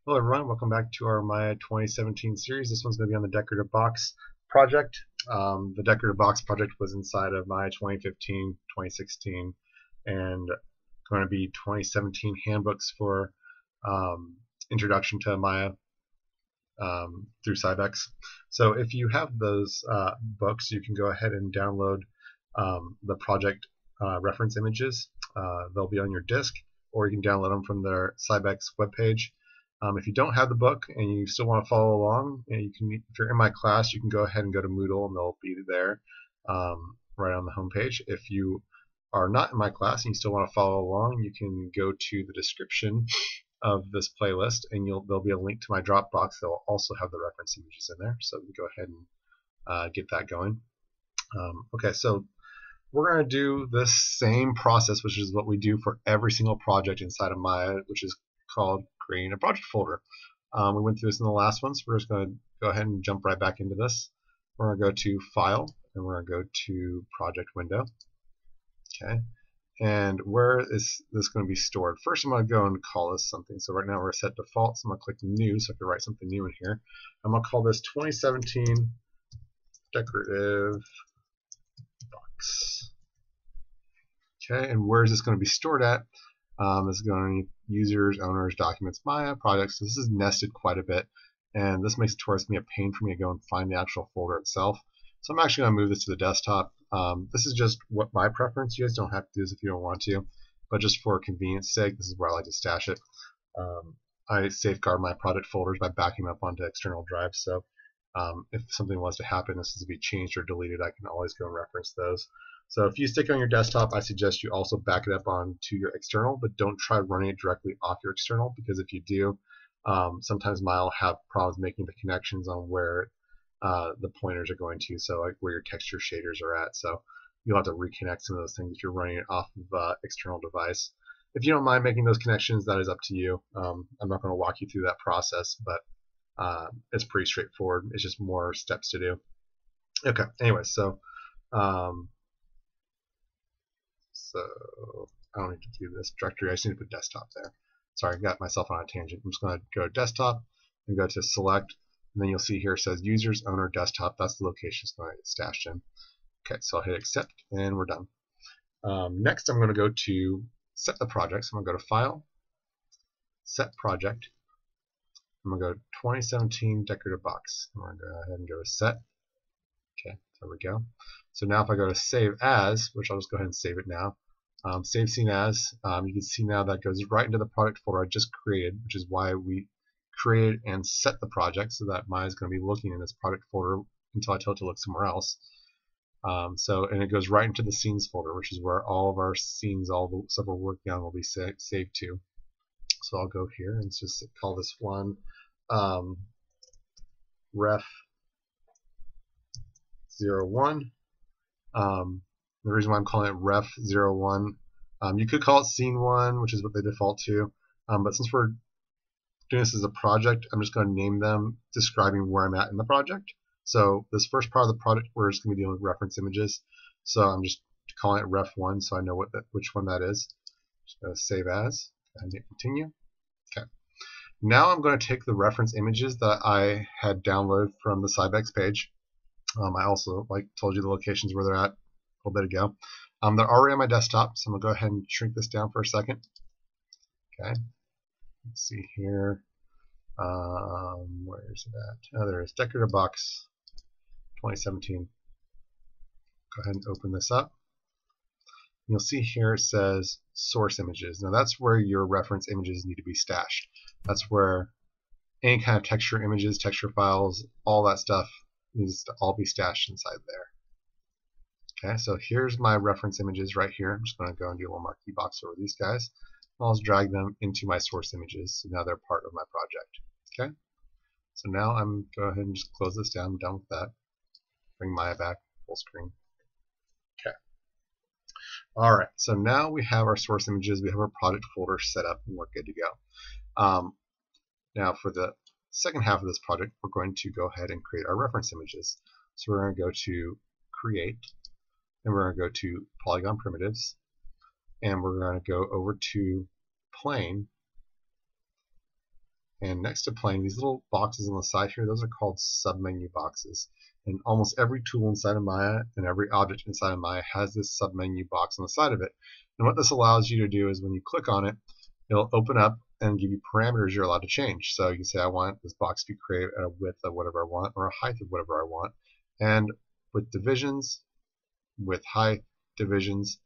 Hello everyone, welcome back to our Maya 2017 series. This one's going to be on the Decorative Box project. The Decorative Box project was inside of Maya 2015, 2016, and going to be 2017 handbooks for introduction to Maya through Cybex. So if you have those books, you can go ahead and download the project reference images. They'll be on your disk, or you can download them from their Cybex webpage. If you don't have the book and you still want to follow along, you can, if you're in my class, you can go ahead and go to Moodle and they'll be there right on the home page. If you are not in my class and you still want to follow along, you can go to the description of this playlist and there'll be a link to my Dropbox that will also have the reference images in there. So we go ahead and get that going. Okay, so we're going to do this same process, which is what we do for every single project inside of Maya, which is called creating a project folder. We went through this in the last one, so we're just going to go ahead and jump right back into this. We're going to go to File, and we're going to go to Project Window. Okay, and where is this going to be stored? First, I'm going to go and call this something. So right now we're set default, so I'm going to click New, so I can write something new in here. I'm going to call this 2017 Decorative Box. Okay, and where is this going to be stored at? This is going to users, owners, documents, Maya, projects. So this is nested quite a bit, and this makes it towards me a pain for me to go and find the actual folder itself. So I'm actually going to move this to the desktop. This is just what my preference. You guys don't have to do this if you don't want to, but just for convenience sake, this is where I like to stash it. I safeguard my project folders by backing them up onto external drives. So if something was to happen, this is to be changed or deleted, I can always go and reference those. So if you stick it on your desktop, I suggest you also back it up onto your external, but don't try running it directly off your external, because if you do, sometimes Maya will have problems making the connections on where the pointers are going to, so like where your texture shaders are at. So you'll have to reconnect some of those things if you're running it off of external device. If you don't mind making those connections, that is up to you. I'm not going to walk you through that process, but it's pretty straightforward. It's just more steps to do. Okay, anyway, so I don't need to do this directory. I just need to put desktop there. Sorry, I got myself on a tangent. I'm just going to go to desktop and go to select, and then you'll see here it says users, owner, desktop. That's the location it's going to get stashed in. Okay, so I'll hit accept, and we're done. Next, I'm going to go to set the project. So I'm going to go to File, Set Project. I'm going to go to 2017 Decorative Box. I'm going to go ahead and go to Set. Okay, there we go. So now if I go to Save As, which I'll just go ahead and save it now, Save Scene As, you can see now that goes right into the project folder I just created, which is why we created and set the project, so that Maya is going to be looking in this project folder until I tell it to look somewhere else. And it goes right into the Scenes folder, which is where all of our scenes, all the stuff we're working on, will be saved to. So I'll go here and just call this one Ref 01. The reason why I'm calling it Ref 01, you could call it Scene 1, which is what they default to, but since we're doing this as a project, I'm just going to name them describing where I'm at in the project. So this first part of the project, we're just going to be dealing with reference images. So I'm just calling it Ref 1, so I know which one that is. Just going to save as and hit continue. Okay. Now I'm going to take the reference images that I had downloaded from the Cybex page. I also told you the locations where they're at a little bit ago. They're already on my desktop, so I'm going to go ahead and shrink this down for a second. Okay. Let's see here. Where is it at? Oh, there it is. Decorative Box 2017. Go ahead and open this up. You'll see here it says Source Images. Now that's where your reference images need to be stashed. That's where any kind of texture images, texture files, all that stuff needs to all be stashed inside there. Okay, so here's my reference images right here. I'm just going to go and do a little marquee box over these guys. I'll just drag them into my source images, so now they're part of my project. Okay, so now I'm go ahead and just close this down. I'm done with that. Bring Maya back full screen. Okay. All right, so now we have our source images. We have our project folder set up, and we're good to go. Now for the second half of this project, we're going to go ahead and create our reference images. So we're going to go to Create, and we're going to go to Polygon Primitives, and we're going to go over to Plane, And next to plane, these little boxes on the side here, those are called submenu boxes. And almost every tool inside of Maya and every object inside of Maya has this submenu box on the side of it. And what this allows you to do is when you click on it, it'll open up and give you parameters you're allowed to change. So you can say, I want this box to be created at a width of whatever I want or a height of whatever I want. And with divisions, with height divisions,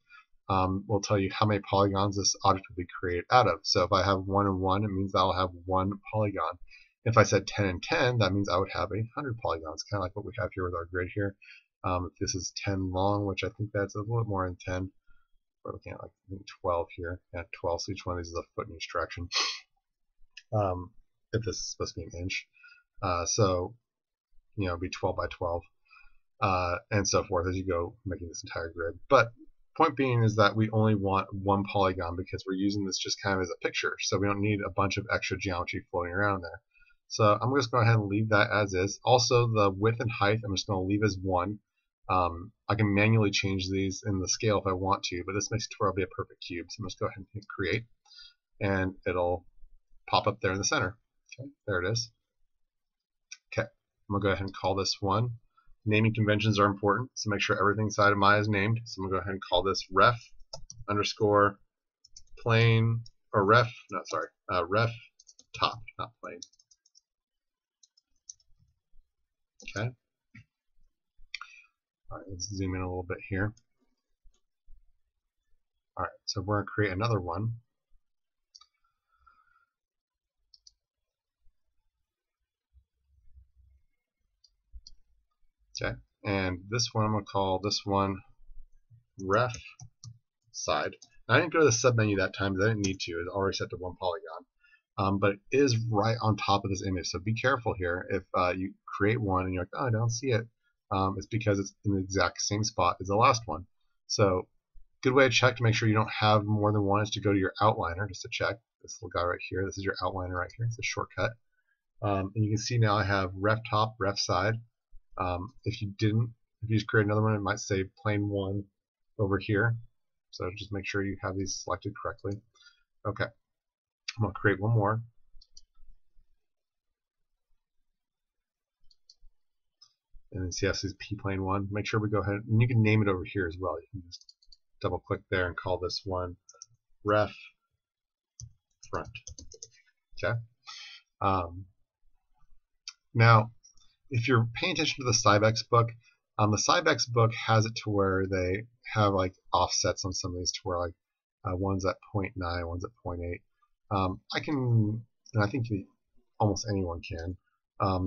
will tell you how many polygons this object will be created out of. So if I have 1 and 1, it means that I'll have 1 polygon. If I said 10 and 10, that means I would have 100 polygons, kind of like what we have here with our grid here. If this is 10 long, which I think that's a little bit more than 10, we're looking at like 12 here. Yeah, 12, so each one of these is a foot in each direction. If this is supposed to be an inch. So, it'd be 12 by 12, and so forth as you go making this entire grid. But point being is that we only want 1 polygon because we're using this just kind of as a picture, so we don't need a bunch of extra geometry floating around there. So I'm just going to go ahead and leave that as is. Also, the width and height I'm just going to leave as 1. I can manually change these in the scale if I want to, but this makes it to where it'll be a perfect cube. So I'm just going to go ahead and hit create, and it'll pop up there in the center. Okay, there it is. Okay, I'm going to go ahead and call this one. Naming conventions are important, so make sure everything inside of Maya is named. So I'm going to go ahead and call this ref underscore plane, or ref top, not plane. Okay. All right, let's zoom in a little bit here. All right, so we're going to create another one. Okay, and this one I'm going to call this one ref side. Now, I didn't go to the submenu that time because I didn't need to. It's already set to 1 polygon. But it is right on top of this image, so be careful here. If you create one and you're like, oh, I don't see it, it's because it's in the exact same spot as the last one. So good way to check to make sure you don't have more than one is to go to your outliner just to check. This little guy right here, this is your outliner right here. It's a shortcut. And you can see now I have ref top, ref side. If you just create another one, it might say plane 1 over here. So just make sure you have these selected correctly. Okay, I'm going to create one more. And then see how it says P plane 1. Make sure we go ahead, and you can name it over here as well. You can just double click there and call this one ref front. Okay. Now, if you're paying attention to the Cybex book, the Cybex book has it to where they have like offsets on some of these to where like one's at 0.9, one's at 0.8. I can, and I think almost anyone can,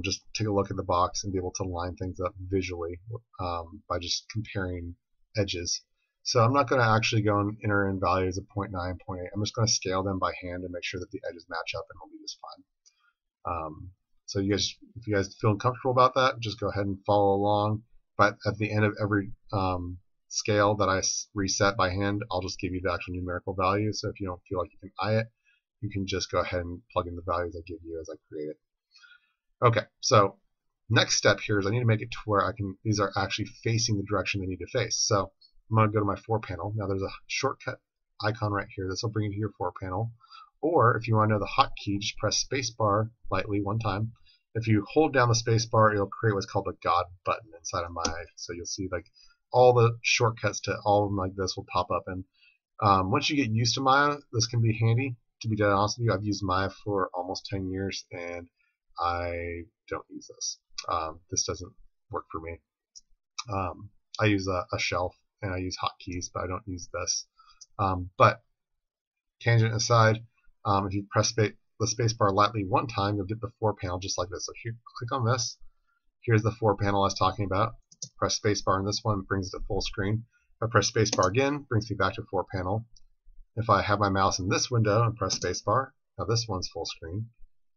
just take a look at the box and be able to line things up visually by just comparing edges. So I'm not going to actually go and enter in values of 0.9, 0.8. I'm just going to scale them by hand and make sure that the edges match up, and it'll be just fine. So if you guys feel comfortable about that, just go ahead and follow along. But at the end of every scale that I reset by hand, I'll just give you the actual numerical value. So if you don't feel like you can eye it, you can just go ahead and plug in the values I give you as I create it. Okay, so next step here is I need to make it to where these are actually facing the direction they need to face. So I'm going to go to my 4 panel. Now there's a shortcut icon right here. This will bring you to your 4 panel. Or if you want to know the hotkey, just press spacebar lightly 1 time. If you hold down the spacebar, it'll create what's called the God button inside of Maya. So you'll see like all the shortcuts to all of them like this will pop up. And once you get used to Maya, this can be handy. To be honest with you, I've used Maya for almost 10 years, and I don't use this. This doesn't work for me. I use a shelf, and I use hotkeys, but I don't use this. But tangent aside, if you press the spacebar lightly 1 time, you'll get the 4 panel just like this. So here, click on this. Here's the 4 panel I was talking about. Press spacebar on this one, brings it to full screen. If I press spacebar again, brings me back to 4 panel. If I have my mouse in this window and press spacebar, now this one's full screen.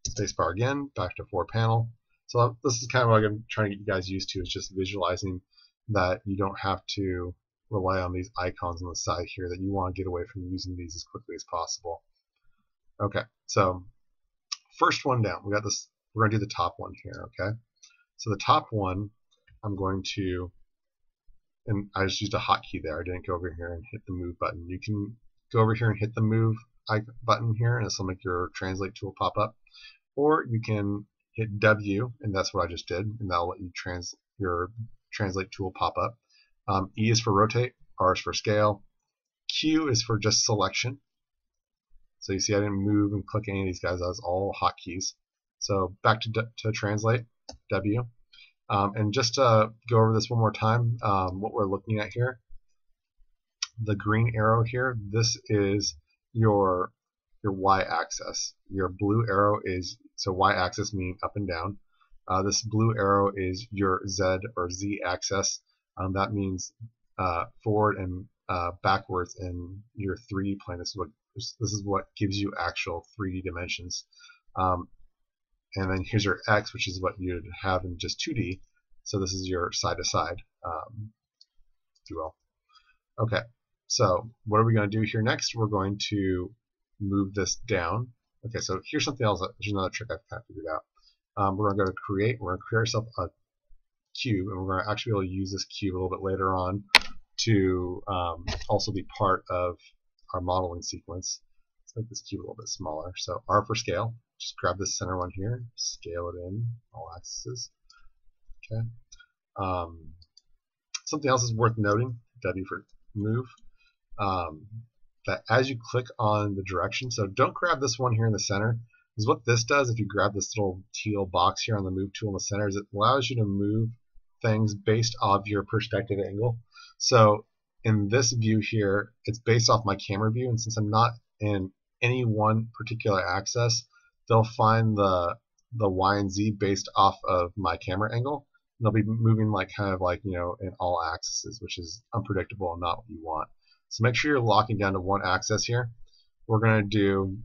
Spacebar again, back to 4 panel. So this is kind of what I'm trying to get you guys used to, is just visualizing that you don't have to rely on these icons on the side here, that you want to get away from using these as quickly as possible. Okay, so first one down, we got this. We're going to do the top one here. Okay, so the top one, I'm going to, and I just used a hotkey there. I didn't go over here and hit the move button. You can go over here and hit the move button here, and this will make your translate tool pop up. or you can hit W, and that's what I just did, and that'll let you your translate tool pop up. E is for rotate, R is for scale, Q is for just selection. So you see I didn't move and click any of these guys, that was all hotkeys. So back to translate, W. And just to go over this one more time, what we're looking at here, the green arrow here, this is your y-axis. Your blue arrow is, so y-axis meaning up and down. This blue arrow is your z or z-axis. That means forward and backwards in your 3D plane. This is what gives you actual 3D dimensions. And then here's your x, which is what you'd have in just 2D. So this is your side to side, if you will. Okay, so what are we going to do here next? We're going to move this down. Okay, so here's something else. Here's another trick I've kind of figured out. We're going to go to create. We're going to create ourselves a cube, and we're going to actually be able to use this cube a little bit later on to also be part of our modeling sequence. Let's make this cube a little bit smaller. So R for scale. Just grab this center one here, scale it in all axes. Okay. Something else is worth noting, W for move, that as you click on the direction, so don't grab this one here in the center, because what this does, if you grab this little teal box here on the move tool in the center, is it allows you to move things based off your perspective angle. So in this view here, it's based off my camera view, and since I'm not in any one particular axis, they'll find the Y and Z based off of my camera angle. And they'll be moving like kind of like, you know, in all axes, which is unpredictable and not what you want. So make sure you're locking down to one axis here. We're going to do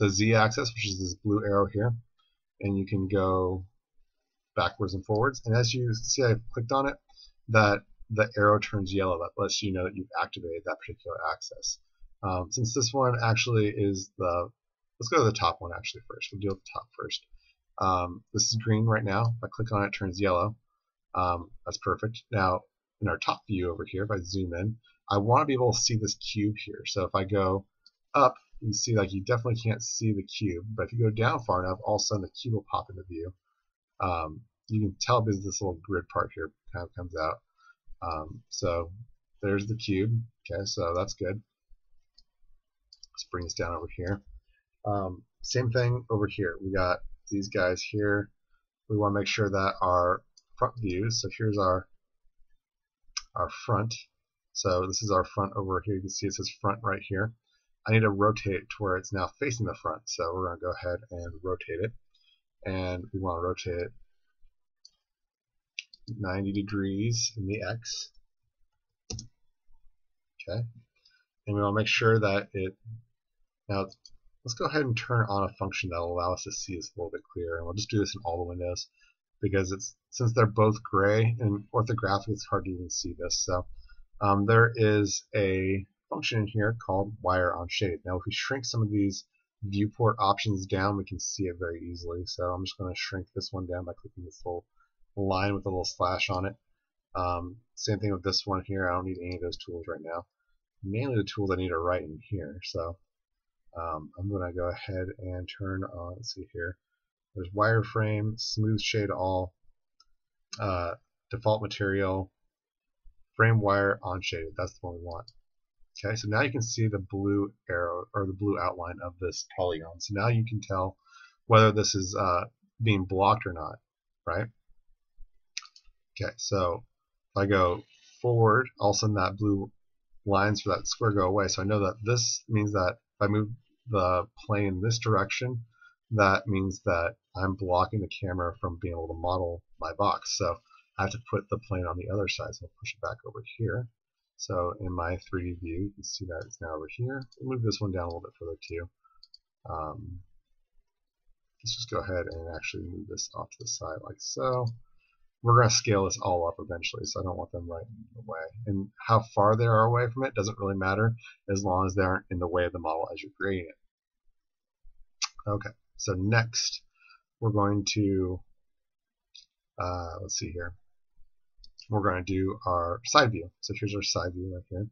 the Z axis, which is this blue arrow here, and you can go backwards and forwards. And as you see, I've clicked on it, that the arrow turns yellow. That lets you know that you've activated that particular axis. Since this one actually is the, let's go to the top one actually first. We'll deal with the top first. This is green right now. If I click on it, it turns yellow. That's perfect. Now, in our top view over here, if I zoom in, I want to be able to see this cube here. So if I go up, you can see like you definitely can't see the cube. But if you go down far enough, all of a sudden the cube will pop into view. You can tell because this little grid part here kind of comes out. So there's the cube. Okay, so that's good. Let's bring this down over here. Same thing over here. We got these guys here. We want to make sure that our front views, so here's our front. So this is our front over here. You can see it says front right here. I need to rotate it to where it's now facing the front. So we're going to go ahead and rotate it. And we want to rotate it 90 degrees in the X. Okay. And we want to make sure that it, now let's go ahead and turn on a function that will allow us to see this a little bit clearer. And we'll just do this in all the windows because it's, since they're both gray and orthographic, it's hard to even see this. So there is a function in here called wire on shade. Now if we shrink some of these viewport options down, we can see it very easily. So I'm just going to shrink this one down by clicking this little line with a little slash on it. Same thing with this one here. I don't need any of those tools right now. Mainly the tools I need are right in here. So I'm going to go ahead and turn on, let's see here. There's wireframe, smooth shade all, default material, frame wire on shade. That's the one we want. Okay, so now you can see the blue arrow or the blue outline of this polygon. So now you can tell whether this is being blocked or not, right? Okay, so if I go forward, all of a sudden that blue lines for that square go away. So I know that this means that if I move the plane in this direction, that means that I'm blocking the camera from being able to model my box. So I have to put the plane on the other side. So I'll push it back over here. So in my 3D view, you can see that it's now over here. We'll move this one down a little bit further too. Let's just go ahead and actually move this off to the side like so. We're going to scale this all up eventually, so I don't want them right in the way. And how far they are away from it doesn't really matter as long as they aren't in the way of the model as you're creating it. Okay, so next we're going to, let's see here, we're going to do our side view. So here's our side view right here.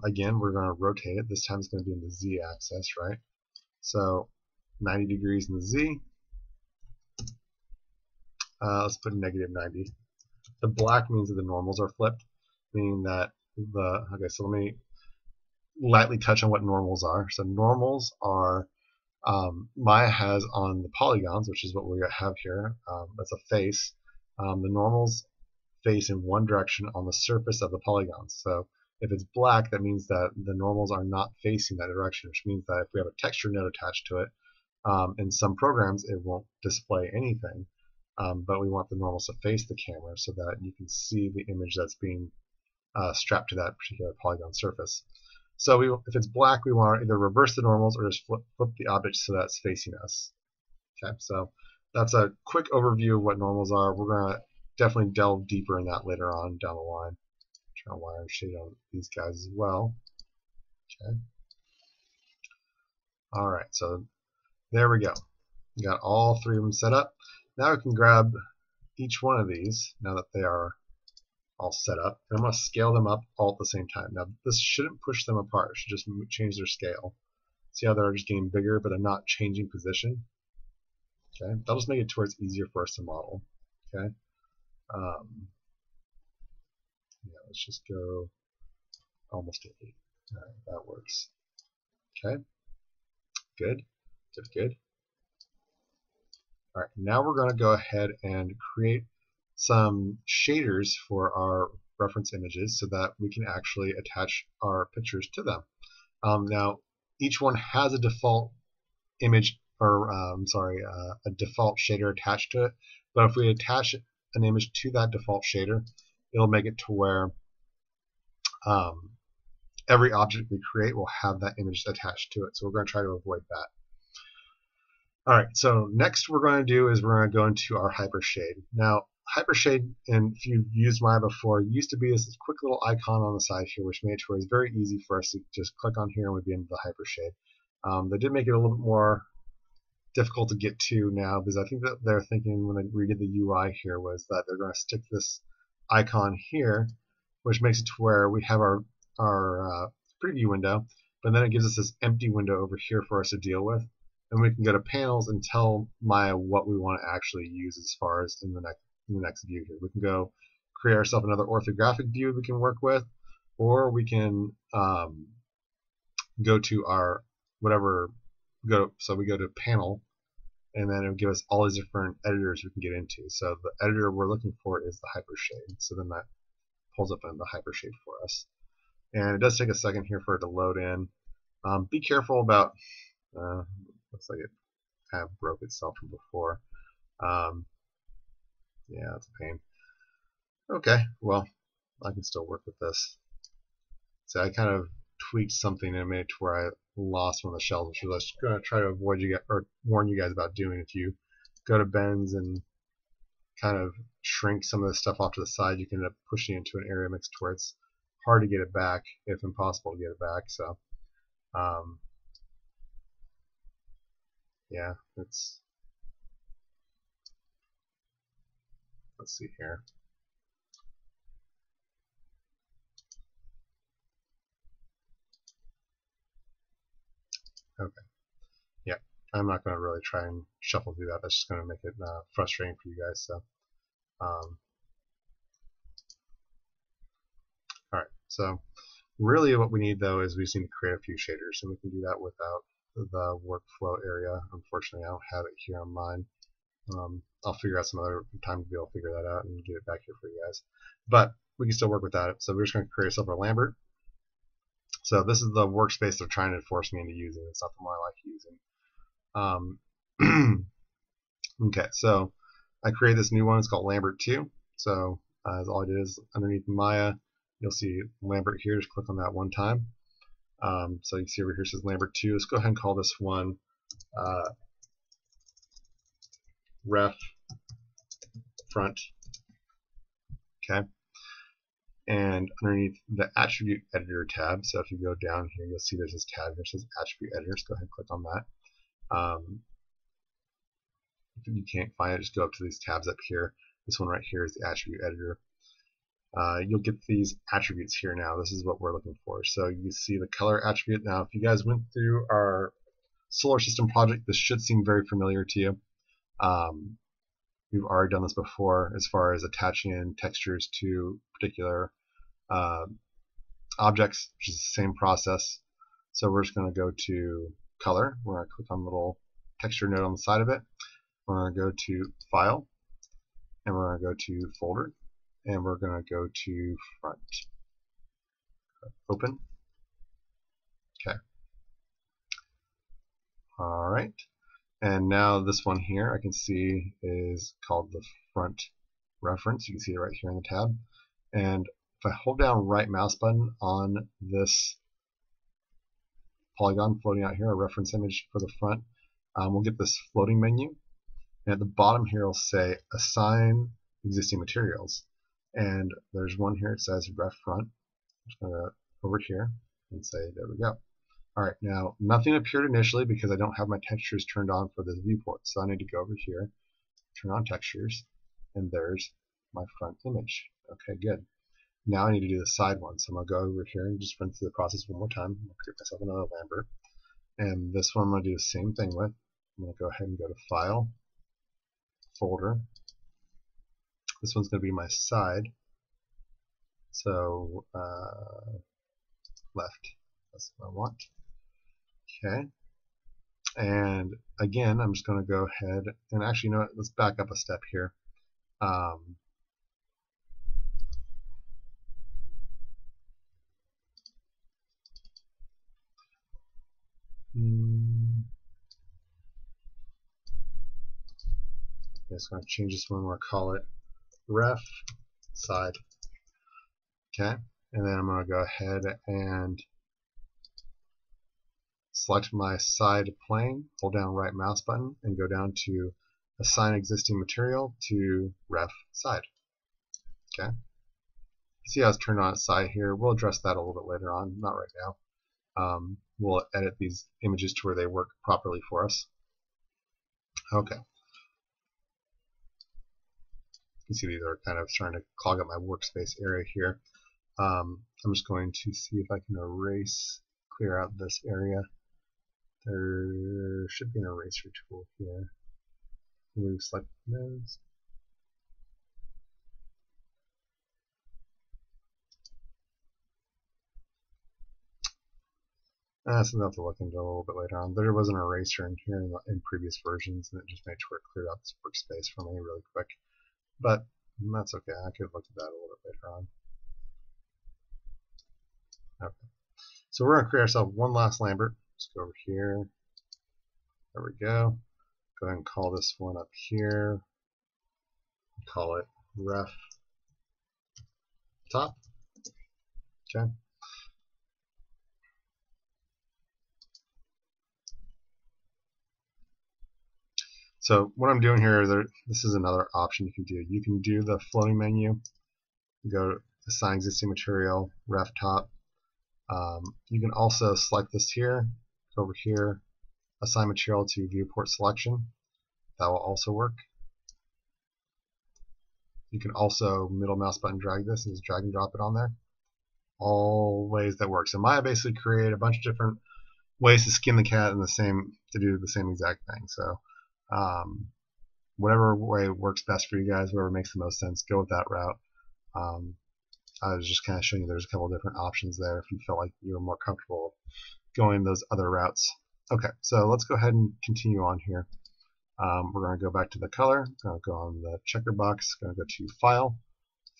Again, we're going to rotate it. This time it's going to be in the Z axis, right? So 90 degrees in the Z. Let's put -90. The black means that the normals are flipped, meaning that okay, so let me lightly touch on what normals are. So normals are, Maya has on the polygons, which is what we have here, that's a face. The normals face in one direction on the surface of the polygons. So if it's black, that means that the normals are not facing that direction, which means that if we have a texture node attached to it, in some programs it won't display anything. But we want the normals to face the camera so that you can see the image that's being strapped to that particular polygon surface. So if it's black, we want to either reverse the normals or just flip the object so that's facing us. Okay, so that's a quick overview of what normals are. We're going to definitely delve deeper in that later on down the line. Try to wire shade on these guys as well. Okay. Alright, so there we go. We got all three of them set up. Now we can grab each one of these, now that they are all set up, and I'm going to scale them up all at the same time. Now this shouldn't push them apart, it should just change their scale. See how they're just getting bigger, but they're not changing position? Okay, that'll just make it to where it's easier for us to model. Okay, yeah, let's just go almost to 8. Alright, that works. Okay, good, good. Alright, now we're going to go ahead and create some shaders for our reference images so that we can actually attach our pictures to them. Now, each one has a default image, or a default shader attached to it. But if we attach an image to that default shader, it'll make it to where every object we create will have that image attached to it. So we're going to try to avoid that. Alright, so next we're going to do is we're going to go into our hypershade. Now, hypershade, and if you've used Maya before, used to be this quick little icon on the side here, which made it where it's very easy for us to just click on here and we'd be into the hypershade. They did make it a little bit more difficult to get to now, because I think that they're thinking when they redid the UI here was that they're going to stick this icon here, which makes it to where we have our preview window, but then it gives us this empty window over here for us to deal with, and we can go to panels and tell Maya what we want to actually use as far as in the next view here. We can go create ourselves another orthographic view we can work with, or we can go to our whatever. So we go to panel, and then it'll give us all these different editors we can get into. So the editor we're looking for is the hypershade. So then that pulls up in the hypershade for us. And it does take a second here for it to load in. Be careful about, looks like it kind of broke itself from before. Yeah, that's a pain. Okay, well, I can still work with this. So I kind of tweaked something and made it to where I lost one of the shells, which I was going to try to avoid you guys, or warn you guys about doing. If you go to bends and kind of shrink some of the stuff off to the side, you can end up pushing into an area mixed to where it's hard to get it back, if impossible to get it back. So yeah, let's see here. Okay. Yeah, I'm not going to really try and shuffle through that. That's just going to make it frustrating for you guys. So, alright, so really what we need though is we just need to create a few shaders, and we can do that without the workflow area. Unfortunately, I don't have it here on mine. I'll figure out some other time to be able to figure that out and get it back here for you guys. But we can still work with that. So we're just going to create ourselves a Lambert. So this is the workspace they're trying to force me into using. It's not the one I like using. Okay, so I created this new one. It's called Lambert 2. So all I did is underneath Maya, you'll see Lambert here. Just click on that one time. So you can see over here it says Lambert 2. Let's go ahead and call this one ref front. Okay. And underneath the attribute editor tab, so if you go down here, you'll see there's this tab here that says attribute editor. Just go ahead and click on that. If you can't find it, just go up to these tabs up here. This one right here is the attribute editor. You'll get these attributes here now. This is what we're looking for. So you see the color attribute. Now, if you guys went through our solar system project, this should seem very familiar to you. We've already done this before as far as attaching in textures to particular objects, which is the same process. So we're just going to go to color. We're going to click on the little texture node on the side of it. We're going to go to file, and we're going to go to folder, and we're going to go to front. Open. Okay. Alright. And now this one here I can see is called the front reference. You can see it right here in the tab. And if I hold down right mouse button on this polygon floating out here, a reference image for the front, we'll get this floating menu. And at the bottom here it'll say assign existing materials. And there's one here that says ref front. I'm just going to over here and say there we go. Alright, now nothing appeared initially because I don't have my textures turned on for this viewport. So I need to go over here, turn on textures, and there's my front image. Okay, good. Now I need to do the side one. So I'm going to go over here and just run through the process one more time. I'm going to create myself another Lambert. And this one I'm going to do the same thing with. I'm going to go ahead and go to File, Folder. This one's going to be my side. So left. That's what I want. Okay. And again, I'm just going to go ahead and actually, you know what, let's back up a step here. Just going to change this one. We'll call it ref side. Okay. And then I'm going to go ahead and select my side plane, hold down right mouse button, and go down to assign existing material to ref side. Okay. See how it's turned on its side here. We'll address that a little bit later on, not right now. We'll edit these images to where they work properly for us. Okay. You can see these are kind of starting to clog up my workspace area here. I'm just going to see if I can clear out this area. There should be an eraser tool here. Remove select nodes. So we'll have to look into a little bit later on. There was an eraser in here in previous versions, and it just made sure it cleared out this workspace for me really quick. But that's okay. I could look at that a little bit later on. Okay. So we're going to create ourselves one last Lambert. Let's go over here. There we go. Go ahead and call this one up here. Call it ref top. Okay. So what I'm doing here, this is another option you can do. You can do the floating menu, go to assign existing material, ref top. You can also select this here, go over here, assign material to viewport selection. That will also work. You can also middle mouse button drag this and just drag and drop it on there. All ways that work. So Maya basically created a bunch of different ways to skin the cat and to do the same exact thing. So whatever way works best for you guys, whatever makes the most sense, go with that route. I was just kind of showing you there's a couple of different options there if you felt like you were more comfortable going those other routes. Okay, so let's go ahead and continue on here. We're going to go back to the color. Going to go on the checker box. Going to go to File,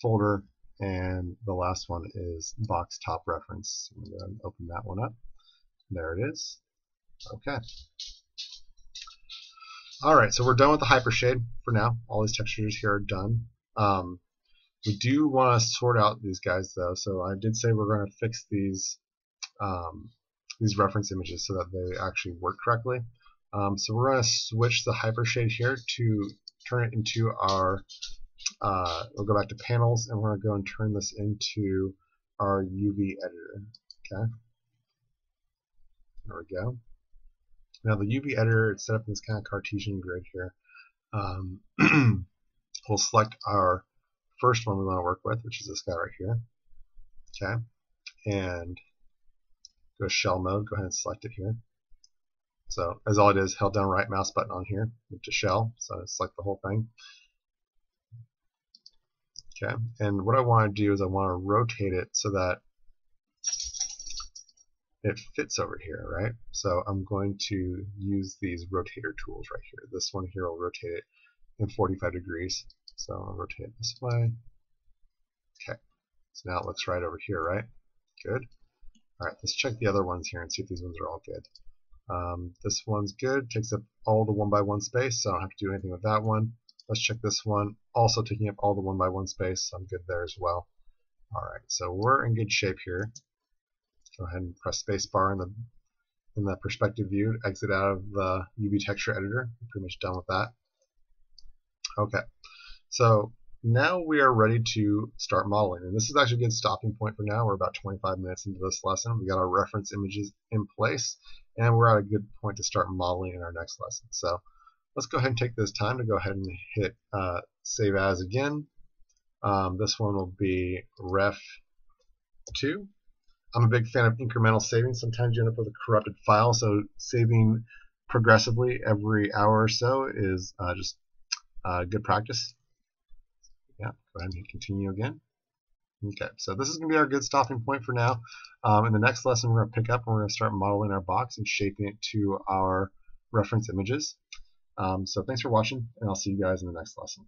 Folder, and the last one is Box Top Reference. I'm going to open that one up. There it is. Okay. Alright, so we're done with the hypershade for now. All these textures here are done. We do want to sort out these guys though, so I did say we're going to fix these reference images so that they actually work correctly. So we're going to switch the hypershade here to turn it into our, we'll go back to panels and we're going to go and turn this into our UV editor. Okay, there we go. Now the UV editor is set up in this kind of Cartesian grid here. We'll select our first one we want to work with, which is this guy right here. Okay, and go to shell mode. Go ahead and select it here. So as all it is, held down right mouse button on here to shell. So select the whole thing. Okay, and what I want to do is I want to rotate it so that it fits over here, right? So I'm going to use these rotator tools right here. This one here will rotate it in 45 degrees. So I'll rotate it this way. Okay, so now it looks right over here, right? Good. All right, let's check the other ones here and see if these ones are all good. This one's good, takes up all the 1x1 space, so I don't have to do anything with that one. Let's check this one, also taking up all the 1x1 space, so I'm good there as well. Alright, so we're in good shape here. Go ahead and press spacebar in the perspective view to exit out of the UV texture editor. I'm pretty much done with that. Okay, so now we are ready to start modeling, and this is actually a good stopping point for now. We're about 25 minutes into this lesson. We got our reference images in place, and we're at a good point to start modeling in our next lesson. So let's go ahead and take this time to go ahead and hit Save As again. This one will be Ref 2. I'm a big fan of incremental saving. Sometimes you end up with a corrupted file, so saving progressively every hour or so is just good practice. Yeah, go ahead and hit continue again. Okay, so this is going to be our good stopping point for now. In the next lesson, we're going to pick up and we're going to start modeling our box and shaping it to our reference images. So thanks for watching, and I'll see you guys in the next lesson.